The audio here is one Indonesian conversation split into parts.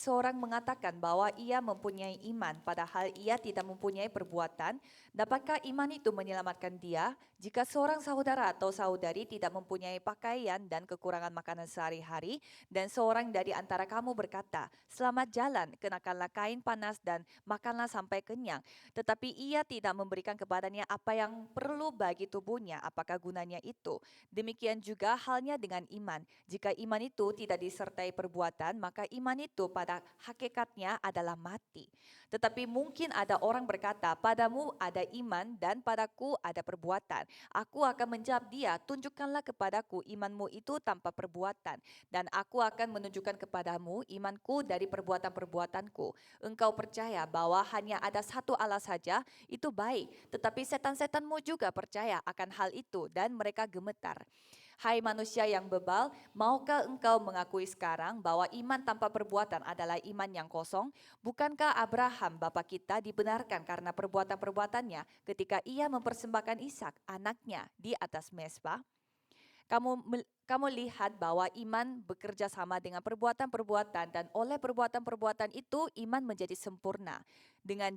Seorang mengatakan bahwa ia mempunyai iman, padahal ia tidak mempunyai perbuatan. Dapatkah iman itu menyelamatkan dia? Jika seorang saudara atau saudari tidak mempunyai pakaian dan kekurangan makanan sehari-hari, dan seorang dari antara kamu berkata, "Selamat jalan, kenakanlah kain panas dan makanlah sampai kenyang," tetapi ia tidak memberikan kepadanya apa yang perlu bagi tubuhnya, apakah gunanya itu? Demikian juga halnya dengan iman. Jika iman itu tidak disertai perbuatan, maka iman itu pada hakikatnya adalah mati. Tetapi mungkin ada orang berkata, "Padamu ada iman dan padaku ada perbuatan." Aku akan menjawab dia, "Tunjukkanlah kepadaku imanmu itu tanpa perbuatan, dan aku akan menunjukkan kepadamu imanku dari perbuatan-perbuatanku. Engkau percaya bahwa hanya ada satu Allah saja, itu baik, tetapi setan-setanmu juga percaya akan hal itu dan mereka gemetar. Hai manusia yang bebal, maukah engkau mengakui sekarang bahwa iman tanpa perbuatan adalah iman yang kosong? Bukankah Abraham bapa kita dibenarkan karena perbuatan-perbuatannya ketika ia mempersembahkan Ishak anaknya di atas mezbah? Kamu lihat bahwa iman bekerja sama dengan perbuatan-perbuatan, dan oleh perbuatan-perbuatan itu iman menjadi sempurna. Dengan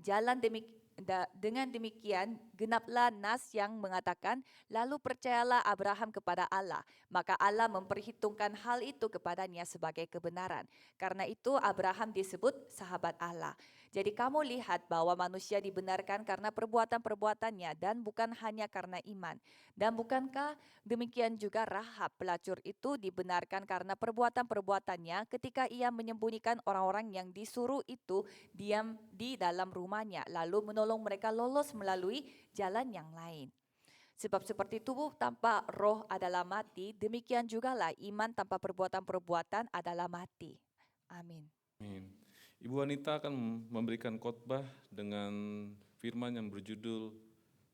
demikian genaplah nas yang mengatakan, "Lalu percayalah Abraham kepada Allah, maka Allah memperhitungkan hal itu kepadanya sebagai kebenaran." Karena itu Abraham disebut sahabat Allah. Jadi kamu lihat bahwa manusia dibenarkan karena perbuatan-perbuatannya dan bukan hanya karena iman. Dan bukankah demikian juga Rahab pelacur itu dibenarkan karena perbuatan-perbuatannya ketika ia menyembunyikan orang-orang yang disuruh itu diam di dalam rumahnya, lalu menolong mereka lolos melalui jalan yang lain. Sebab seperti tubuh tanpa roh adalah mati, demikian jugalah iman tanpa perbuatan-perbuatan adalah mati. Amin. Amin. Ibu Wanita akan memberikan khotbah dengan firman yang berjudul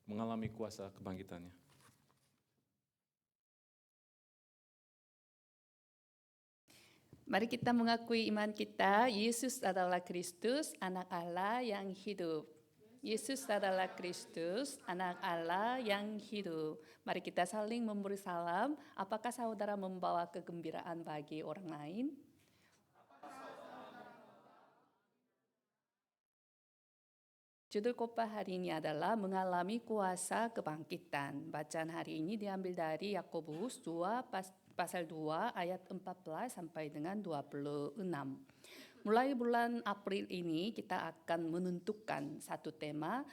mengalami kuasa kebangkitannya. Mari kita mengakui iman kita, Yesus adalah Kristus, anak Allah yang hidup. Yesus adalah Kristus, anak Allah yang hidup. Mari kita saling memberi salam. Apakah saudara membawa kegembiraan bagi orang lain? Judul khotbah hari ini adalah mengalami kuasa kebangkitan. Bacaan hari ini diambil dari Yakobus 2 pasal 2 ayat 14 sampai dengan 26. Mulai bulan April ini kita akan menentukan satu tema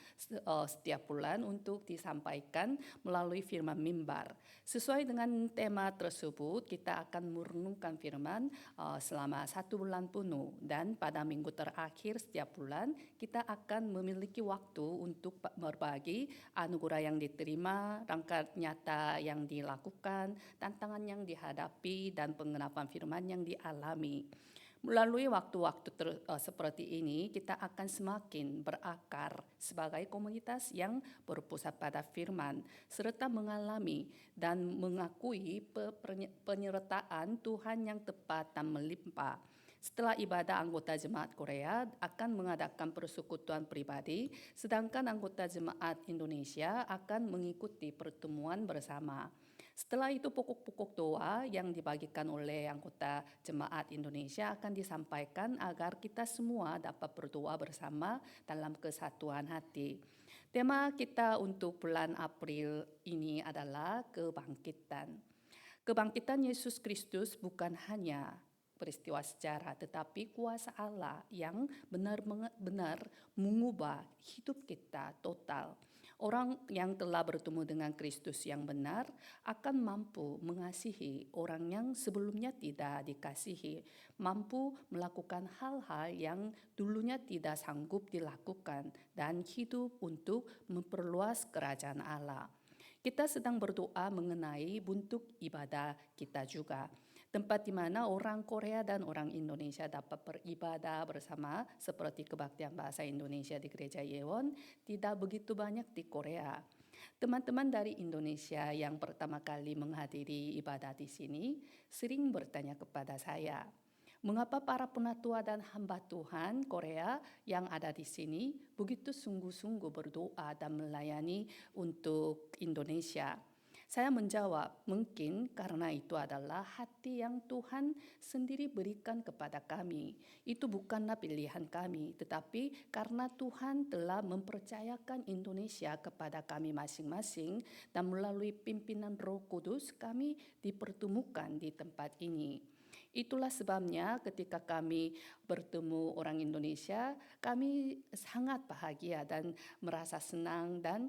setiap bulan untuk disampaikan melalui firman mimbar. Sesuai dengan tema tersebut, kita akan merenungkan firman selama 1 bulan penuh, dan pada minggu terakhir setiap bulan kita akan memiliki waktu untuk berbagi anugerah yang diterima, langkah nyata yang dilakukan, tantangan yang dihadapi, dan pengenapan firman yang dialami. Melalui waktu-waktu seperti ini, kita akan semakin berakar sebagai komunitas yang berpusat pada firman, serta mengalami dan mengakui penyertaan Tuhan yang tepat dan melimpah. Setelah ibadah, anggota jemaat Korea akan mengadakan persekutuan pribadi, sedangkan anggota jemaat Indonesia akan mengikuti pertemuan bersama. Setelah itu pokok-pokok doa yang dibagikan oleh anggota jemaat Indonesia akan disampaikan agar kita semua dapat berdoa bersama dalam kesatuan hati. Tema kita untuk bulan April ini adalah kebangkitan. Kebangkitan Yesus Kristus bukan hanya peristiwa sejarah, tetapi kuasa Allah yang benar-benar mengubah hidup kita total. Orang yang telah bertemu dengan Kristus yang benar akan mampu mengasihi orang yang sebelumnya tidak dikasihi, mampu melakukan hal-hal yang dulunya tidak sanggup dilakukan, dan hidup untuk memperluas kerajaan Allah. Kita sedang berdoa mengenai bentuk ibadah kita juga. Tempat di mana orang Korea dan orang Indonesia dapat beribadah bersama seperti kebaktian bahasa Indonesia di Gereja Yewon tidak begitu banyak di Korea. Teman-teman dari Indonesia yang pertama kali menghadiri ibadah di sini sering bertanya kepada saya, mengapa para penatua dan hamba Tuhan Korea yang ada di sini begitu sungguh-sungguh berdoa dan melayani untuk Indonesia? Saya menjawab, mungkin karena itu adalah hati yang Tuhan sendiri berikan kepada kami. Itu bukanlah pilihan kami, tetapi karena Tuhan telah mempercayakan Indonesia kepada kami masing-masing dan melalui pimpinan Roh Kudus kami dipertemukan di tempat ini. Itulah sebabnya ketika kami bertemu orang Indonesia, kami sangat bahagia dan merasa senang dan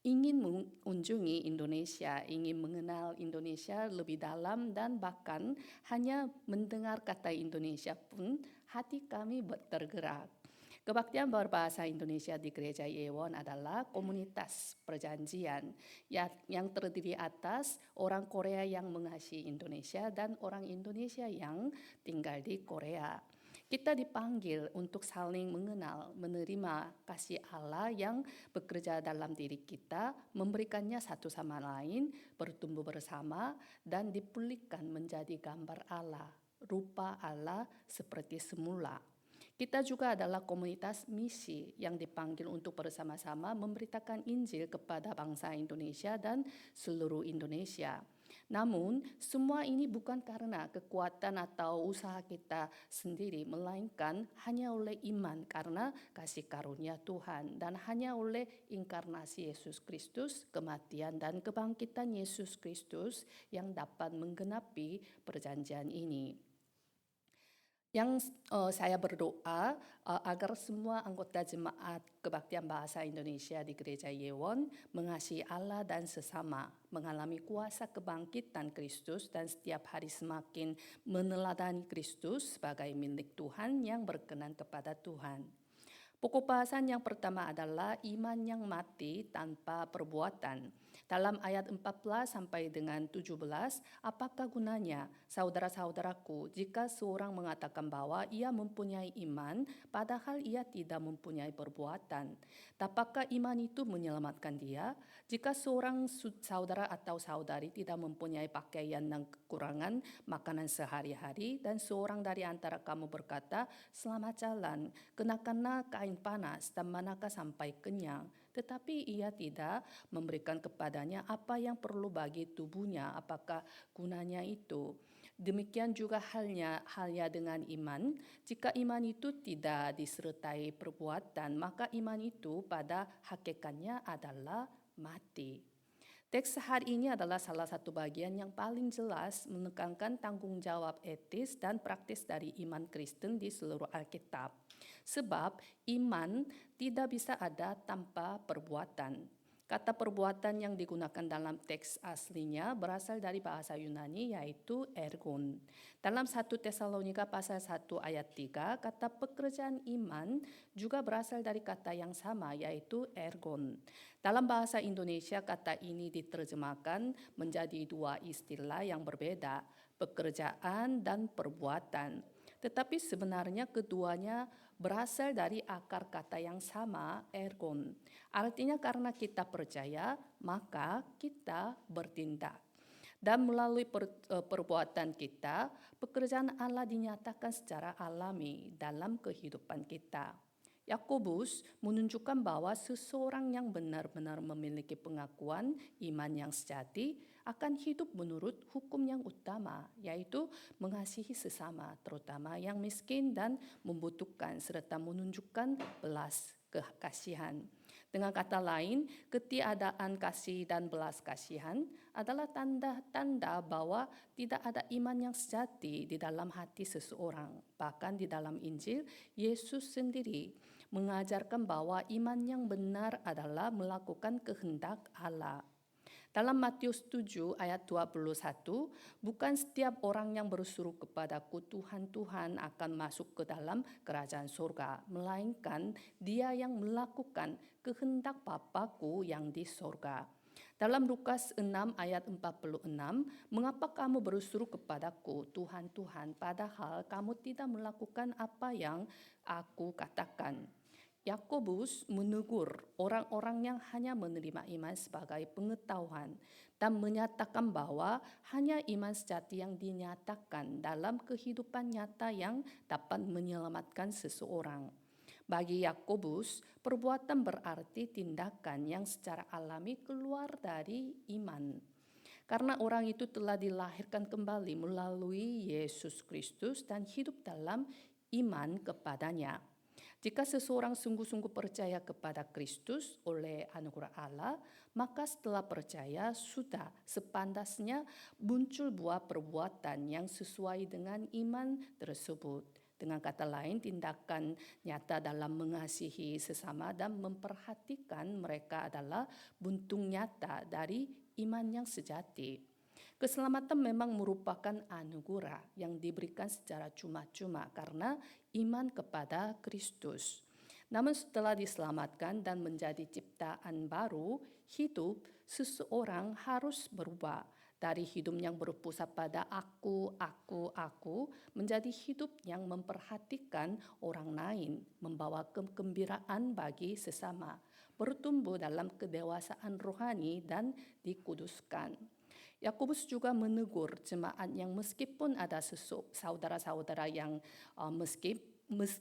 ingin mengunjungi Indonesia, ingin mengenal Indonesia lebih dalam dan bahkan hanya mendengar kata Indonesia pun hati kami tergerak. Kebaktian berbahasa Indonesia di Gereja Yewon adalah komunitas perjanjian yang terdiri atas orang Korea yang mengasihi Indonesia dan orang Indonesia yang tinggal di Korea. Kita dipanggil untuk saling mengenal, menerima kasih Allah yang bekerja dalam diri kita, memberikannya satu sama lain, bertumbuh bersama, dan dipulihkan menjadi gambar Allah, rupa Allah seperti semula. Kita juga adalah komunitas misi yang dipanggil untuk bersama-sama memberitakan Injil kepada bangsa Indonesia dan seluruh Indonesia. Namun, semua ini bukan karena kekuatan atau usaha kita sendiri, melainkan hanya oleh iman karena kasih karunia Tuhan dan hanya oleh inkarnasi Yesus Kristus, kematian dan kebangkitan Yesus Kristus yang dapat menggenapi perjanjian ini. Yang saya berdoa agar semua anggota jemaat kebaktian bahasa Indonesia di Gereja Yewon mengasihi Allah dan sesama, mengalami kuasa kebangkitan Kristus dan setiap hari semakin meneladani Kristus sebagai milik Tuhan yang berkenan kepada Tuhan. Pokok bahasan yang pertama adalah iman yang mati tanpa perbuatan. Dalam ayat 14 sampai dengan 17, apakah gunanya, saudara-saudaraku, jika seorang mengatakan bahwa ia mempunyai iman, padahal ia tidak mempunyai perbuatan? Dapatkah iman itu menyelamatkan dia? Jika seorang saudara atau saudari tidak mempunyai pakaian dan kekurangan makanan sehari-hari, dan seorang dari antara kamu berkata, selamat jalan, kenakanlah kain panas dan manakah sampai kenyang, tetapi ia tidak memberikan kepadanya apa yang perlu bagi tubuhnya, apakah gunanya itu? Demikian juga halnya dengan iman. Jika iman itu tidak disertai perbuatan, maka iman itu pada hakikatnya adalah mati. Teks hari ini adalah salah satu bagian yang paling jelas menekankan tanggung jawab etis dan praktis dari iman Kristen di seluruh Alkitab. Sebab iman tidak bisa ada tanpa perbuatan. Kata perbuatan yang digunakan dalam teks aslinya berasal dari bahasa Yunani yaitu ergon. Dalam 1 Tesalonika pasal 1 ayat 3, kata pekerjaan iman juga berasal dari kata yang sama yaitu ergon. Dalam bahasa Indonesia kata ini diterjemahkan menjadi dua istilah yang berbeda, pekerjaan dan perbuatan. Tetapi sebenarnya keduanya berasal dari akar kata yang sama, ergon. Artinya karena kita percaya, maka kita bertindak. Dan melalui perbuatan kita, pekerjaan Allah dinyatakan secara alami dalam kehidupan kita. Yakobus menunjukkan bahwa seseorang yang benar-benar memiliki pengakuan iman yang sejati akan hidup menurut hukum yang utama, yaitu mengasihi sesama, terutama yang miskin dan membutuhkan, serta menunjukkan belas kasihan. Dengan kata lain, ketiadaan kasih dan belas kasihan adalah tanda-tanda bahwa tidak ada iman yang sejati di dalam hati seseorang. Bahkan di dalam Injil, Yesus sendiri mengajarkan bahwa iman yang benar adalah melakukan kehendak Allah. Dalam Matius 7 ayat 21, bukan setiap orang yang berseru kepadaku Tuhan, Tuhan akan masuk ke dalam kerajaan surga, melainkan dia yang melakukan kehendak Bapa-Ku yang di surga. Dalam Lukas 6 ayat 46, mengapa kamu berseru kepadaku Tuhan, Tuhan, padahal kamu tidak melakukan apa yang aku katakan? Yakobus menegur orang-orang yang hanya menerima iman sebagai pengetahuan dan menyatakan bahwa hanya iman sejati yang dinyatakan dalam kehidupan nyata yang dapat menyelamatkan seseorang. Bagi Yakobus, perbuatan berarti tindakan yang secara alami keluar dari iman. Karena orang itu telah dilahirkan kembali melalui Yesus Kristus dan hidup dalam iman kepadanya. Jika seseorang sungguh-sungguh percaya kepada Kristus oleh anugerah Allah, maka setelah percaya sudah sepantasnya muncul buah perbuatan yang sesuai dengan iman tersebut. Dengan kata lain, tindakan nyata dalam mengasihi sesama dan memperhatikan mereka adalah buntung nyata dari iman yang sejati. Keselamatan memang merupakan anugerah yang diberikan secara cuma-cuma karena iman kepada Kristus. Namun setelah diselamatkan dan menjadi ciptaan baru, hidup seseorang harus berubah dari hidup yang berpusat pada aku, menjadi hidup yang memperhatikan orang lain, membawa kegembiraan bagi sesama, bertumbuh dalam kedewasaan rohani dan dikuduskan. Yakobus juga menegur jemaat yang meskipun ada saudara-saudara yang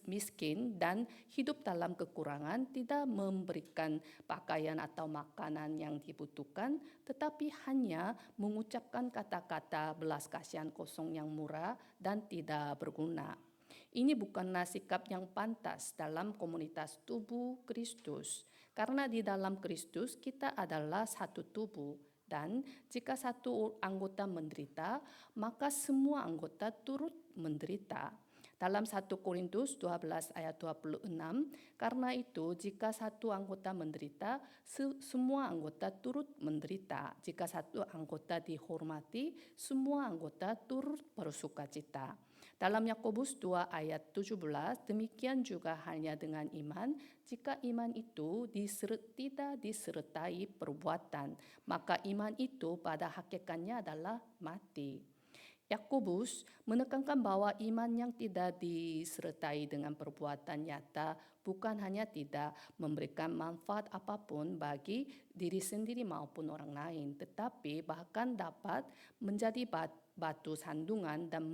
miskin dan hidup dalam kekurangan, tidak memberikan pakaian atau makanan yang dibutuhkan, tetapi hanya mengucapkan kata-kata belas kasihan kosong yang murah dan tidak berguna. Ini bukanlah sikap yang pantas dalam komunitas tubuh Kristus, karena di dalam Kristus kita adalah satu tubuh. Dan jika satu anggota menderita, maka semua anggota turut menderita. Dalam 1 Korintus 12 ayat 26, karena itu jika satu anggota menderita, semua anggota turut menderita. Jika satu anggota dihormati, semua anggota turut bersukacita. Dalam Yakobus 2 ayat 17, demikian juga halnya dengan iman, jika iman itu tidak disertai perbuatan, maka iman itu pada hakikatnya adalah mati. Yakobus menekankan bahwa iman yang tidak disertai dengan perbuatan nyata bukan hanya tidak memberikan manfaat apapun bagi diri sendiri maupun orang lain, tetapi bahkan dapat menjadi batu sandungan dan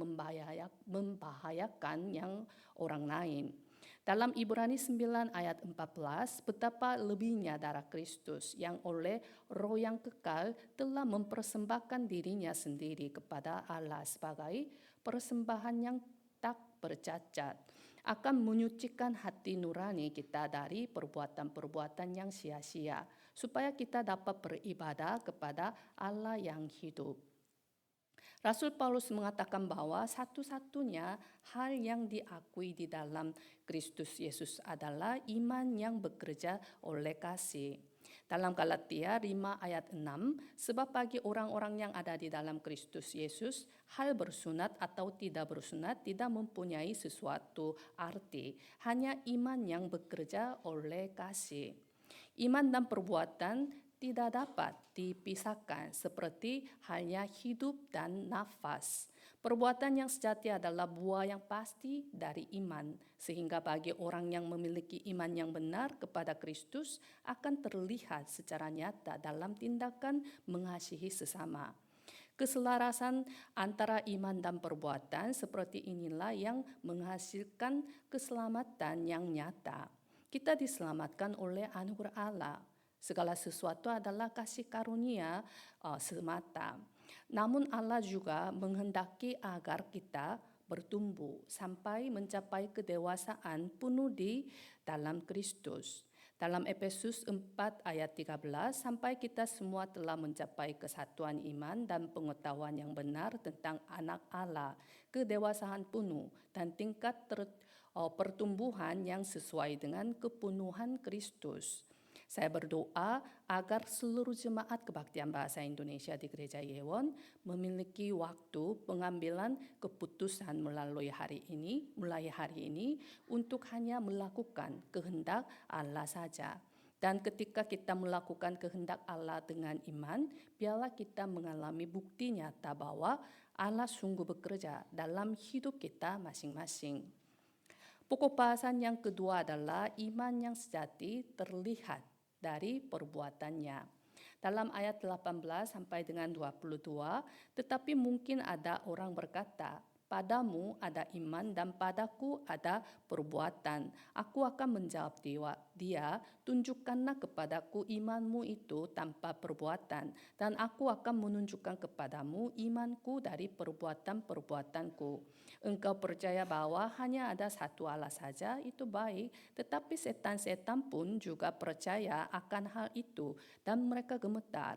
membahayakan yang orang lain. Dalam Ibrani 9 ayat 14, betapa lebihnya darah Kristus yang oleh Roh yang kekal telah mempersembahkan dirinya sendiri kepada Allah sebagai persembahan yang tak bercacat, akan menyucikan hati nurani kita dari perbuatan-perbuatan yang sia-sia, supaya kita dapat beribadah kepada Allah yang hidup. Rasul Paulus mengatakan bahwa satu-satunya hal yang diakui di dalam Kristus Yesus adalah iman yang bekerja oleh kasih. Dalam Galatia 5 ayat 6, sebab bagi orang-orang yang ada di dalam Kristus Yesus, hal bersunat atau tidak bersunat tidak mempunyai sesuatu arti, hanya iman yang bekerja oleh kasih. Iman dan perbuatan tidak dapat dipisahkan seperti halnya hidup dan nafas. Perbuatan yang sejati adalah buah yang pasti dari iman, sehingga bagi orang yang memiliki iman yang benar kepada Kristus akan terlihat secara nyata dalam tindakan mengasihi sesama. Keselarasan antara iman dan perbuatan seperti inilah yang menghasilkan keselamatan yang nyata. Kita diselamatkan oleh anugerah Allah. Segala sesuatu adalah kasih karunia semata. Namun Allah juga menghendaki agar kita bertumbuh sampai mencapai kedewasaan penuh di dalam Kristus. Dalam Efesus 4 ayat 13, sampai kita semua telah mencapai kesatuan iman dan pengetahuan yang benar tentang anak Allah, kedewasaan penuh dan tingkat pertumbuhan yang sesuai dengan kepenuhan Kristus. Saya berdoa agar seluruh jemaat kebaktian bahasa Indonesia di Gereja Yewon memiliki waktu pengambilan keputusan mulai hari ini untuk hanya melakukan kehendak Allah saja. Dan ketika kita melakukan kehendak Allah dengan iman, biarlah kita mengalami bukti nyata bahwa Allah sungguh bekerja dalam hidup kita masing-masing. Pokok bahasan yang kedua adalah iman yang sejati terlihat dari perbuatannya. Dalam ayat 18 sampai dengan 22, tetapi mungkin ada orang berkata, Padamu ada iman dan padaku ada perbuatan. Aku akan menjawab dia, tunjukkanlah kepadaku imanmu itu tanpa perbuatan, dan aku akan menunjukkan kepadamu imanku dari perbuatan-perbuatanku. Engkau percaya bahwa hanya ada satu Allah saja, itu baik, tetapi setan-setan pun juga percaya akan hal itu, dan mereka gemetar.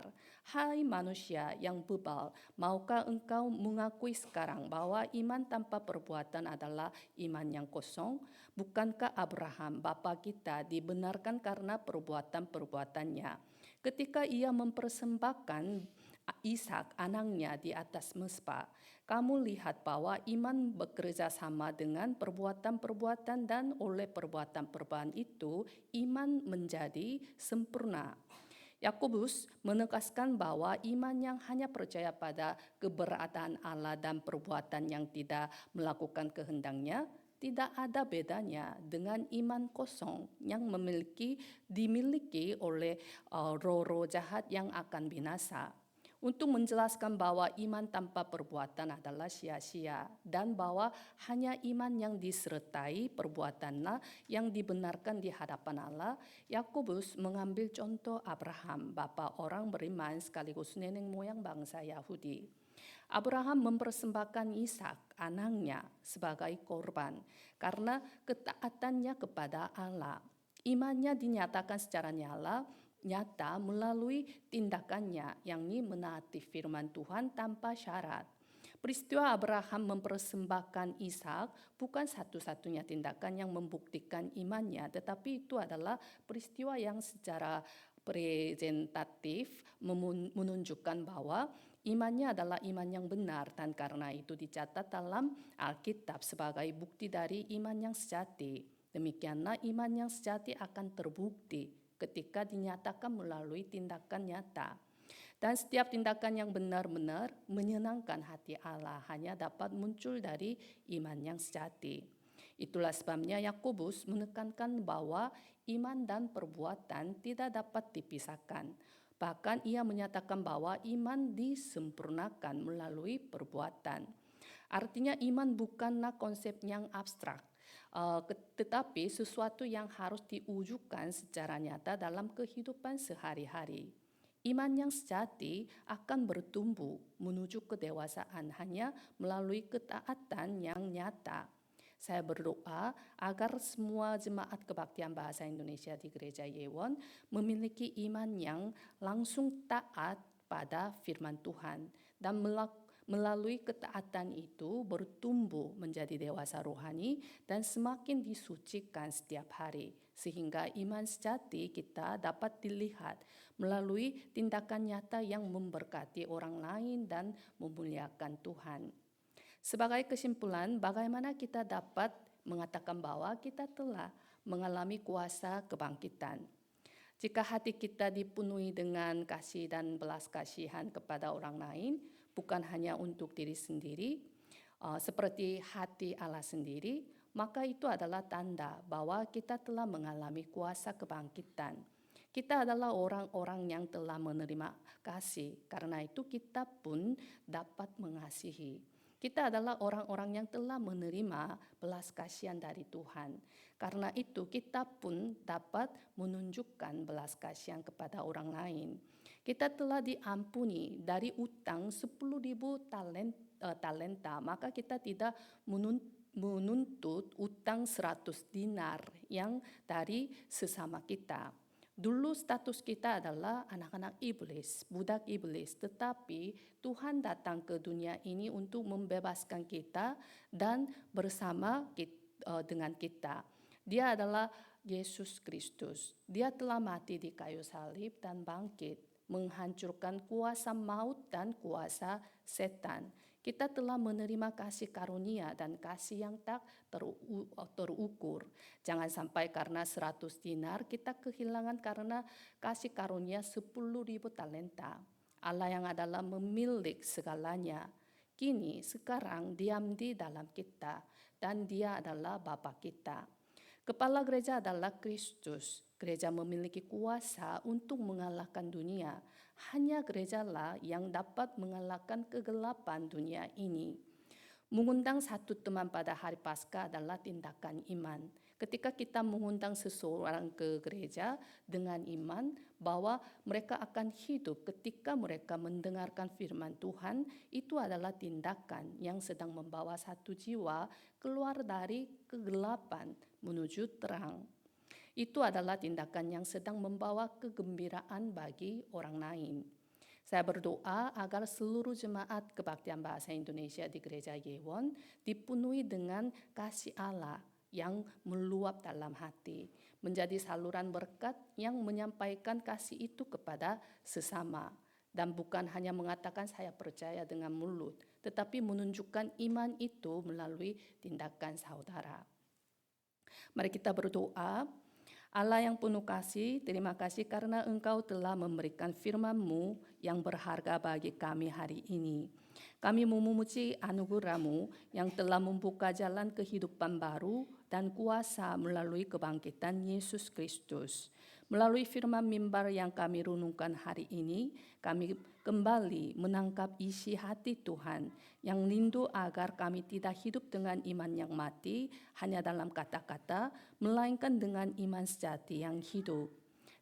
Hai manusia yang bebal, maukah engkau mengakui sekarang bahwa iman tanpa perbuatan adalah iman yang kosong? Bukankah Abraham, bapa kita, dibenarkan karena perbuatan-perbuatannya? Ketika ia mempersembahkan Ishak anaknya di atas mezbah, kamu lihat bahwa iman bekerja sama dengan perbuatan-perbuatan, dan oleh perbuatan-perbuatan itu iman menjadi sempurna. Yakobus menegaskan bahwa iman yang hanya percaya pada keberadaan Allah dan perbuatan yang tidak melakukan kehendaknya tidak ada bedanya dengan iman kosong yang dimiliki oleh roh-roh jahat yang akan binasa. Untuk menjelaskan bahwa iman tanpa perbuatan adalah sia-sia, dan bahwa hanya iman yang disertai perbuatanlah yang dibenarkan di hadapan Allah, Yakobus mengambil contoh Abraham, bapa orang beriman sekaligus nenek moyang bangsa Yahudi. Abraham mempersembahkan Ishak anaknya sebagai korban karena ketaatannya kepada Allah. Imannya dinyatakan secara nyata melalui tindakannya, yakni menaati firman Tuhan tanpa syarat. Peristiwa Abraham mempersembahkan Ishak bukan satu-satunya tindakan yang membuktikan imannya, tetapi itu adalah peristiwa yang secara presentatif menunjukkan bahwa imannya adalah iman yang benar, dan karena itu dicatat dalam Alkitab sebagai bukti dari iman yang sejati. Demikianlah iman yang sejati akan terbukti ketika dinyatakan melalui tindakan nyata. Dan setiap tindakan yang benar-benar menyenangkan hati Allah hanya dapat muncul dari iman yang sejati. Itulah sebabnya Yakobus menekankan bahwa iman dan perbuatan tidak dapat dipisahkan. Bahkan ia menyatakan bahwa iman disempurnakan melalui perbuatan. Artinya iman bukanlah konsep yang abstrak, tetapi sesuatu yang harus diwujudkan secara nyata dalam kehidupan sehari-hari. Iman yang sejati akan bertumbuh menuju kedewasaan hanya melalui ketaatan yang nyata. Saya berdoa agar semua jemaat kebaktian bahasa Indonesia di Gereja Yewon memiliki iman yang langsung taat pada firman Tuhan, dan melalui ketaatan itu bertumbuh menjadi dewasa rohani dan semakin disucikan setiap hari, sehingga iman sejati kita dapat dilihat melalui tindakan nyata yang memberkati orang lain dan memuliakan Tuhan. Sebagai kesimpulan, bagaimana kita dapat mengatakan bahwa kita telah mengalami kuasa kebangkitan? Jika hati kita dipenuhi dengan kasih dan belas kasihan kepada orang lain, bukan hanya untuk diri sendiri, seperti hati Allah sendiri, maka itu adalah tanda bahwa kita telah mengalami kuasa kebangkitan. Kita adalah orang-orang yang telah menerima kasih, karena itu kita pun dapat mengasihi. Kita adalah orang-orang yang telah menerima belas kasihan dari Tuhan. Karena itu kita pun dapat menunjukkan belas kasihan kepada orang lain. Kita telah diampuni dari utang 10.000 talenta, maka kita tidak menuntut utang 100 dinar yang dari sesama kita. Dulu status kita adalah anak-anak iblis, budak iblis, tetapi Tuhan datang ke dunia ini untuk membebaskan kita dan bersama dengan kita. Dia adalah Yesus Kristus. Dia telah mati di kayu salib dan bangkit, menghancurkan kuasa maut dan kuasa setan. Kita telah menerima kasih karunia dan kasih yang tak terukur. Jangan sampai karena 100 dinar kita kehilangan karena kasih karunia 10.000 talenta. Allah yang adalah memilik segalanya, kini sekarang diam di dalam kita, dan Dia adalah Bapa kita. Kepala gereja adalah Kristus. Gereja memiliki kuasa untuk mengalahkan dunia. Hanya gerejalah yang dapat mengalahkan kegelapan dunia ini. Mengundang satu teman pada hari Paskah adalah tindakan iman. Ketika kita mengundang seseorang ke gereja dengan iman bahwa mereka akan hidup ketika mereka mendengarkan firman Tuhan, itu adalah tindakan yang sedang membawa satu jiwa keluar dari kegelapan menuju terang. Itu adalah tindakan yang sedang membawa kegembiraan bagi orang lain. Saya berdoa agar seluruh jemaat kebaktian bahasa Indonesia di Gereja Yewon dipenuhi dengan kasih Allah yang meluap dalam hati, menjadi saluran berkat yang menyampaikan kasih itu kepada sesama. Dan bukan hanya mengatakan saya percaya dengan mulut, tetapi menunjukkan iman itu melalui tindakan saudara. Mari kita berdoa. Allah yang penuh kasih, terima kasih karena Engkau telah memberikan firman-Mu yang berharga bagi kami hari ini. Kami memuji anugerah-Mu yang telah membuka jalan kehidupan baru dan kuasa melalui kebangkitan Yesus Kristus. Melalui firman mimbar yang kami renungkan hari ini, kami kembali menangkap isi hati Tuhan yang rindu agar kami tidak hidup dengan iman yang mati hanya dalam kata-kata, melainkan dengan iman sejati yang hidup.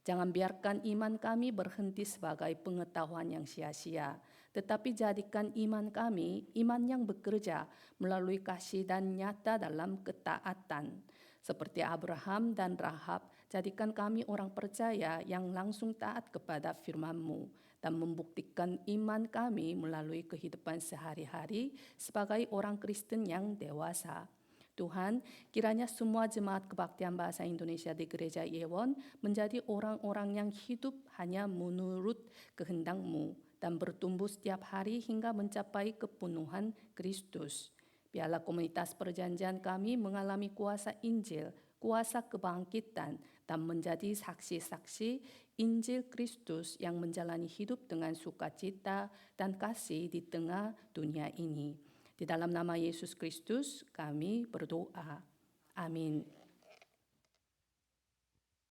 Jangan biarkan iman kami berhenti sebagai pengetahuan yang sia-sia, tetapi jadikan iman kami iman yang bekerja melalui kasih dan nyata dalam ketaatan. Seperti Abraham dan Rahab, jadikan kami orang percaya yang langsung taat kepada firman-Mu dan membuktikan iman kami melalui kehidupan sehari-hari sebagai orang Kristen yang dewasa. Tuhan, kiranya semua jemaat kebaktian bahasa Indonesia di Gereja Yewon menjadi orang-orang yang hidup hanya menurut kehendak-Mu dan bertumbuh setiap hari hingga mencapai kepenuhan Kristus. Biarlah komunitas perjanjian kami mengalami kuasa Injil, kuasa kebangkitan, dan menjadi saksi-saksi Injil Kristus yang menjalani hidup dengan sukacita dan kasih di tengah dunia ini. Di dalam nama Yesus Kristus kami berdoa. Amin.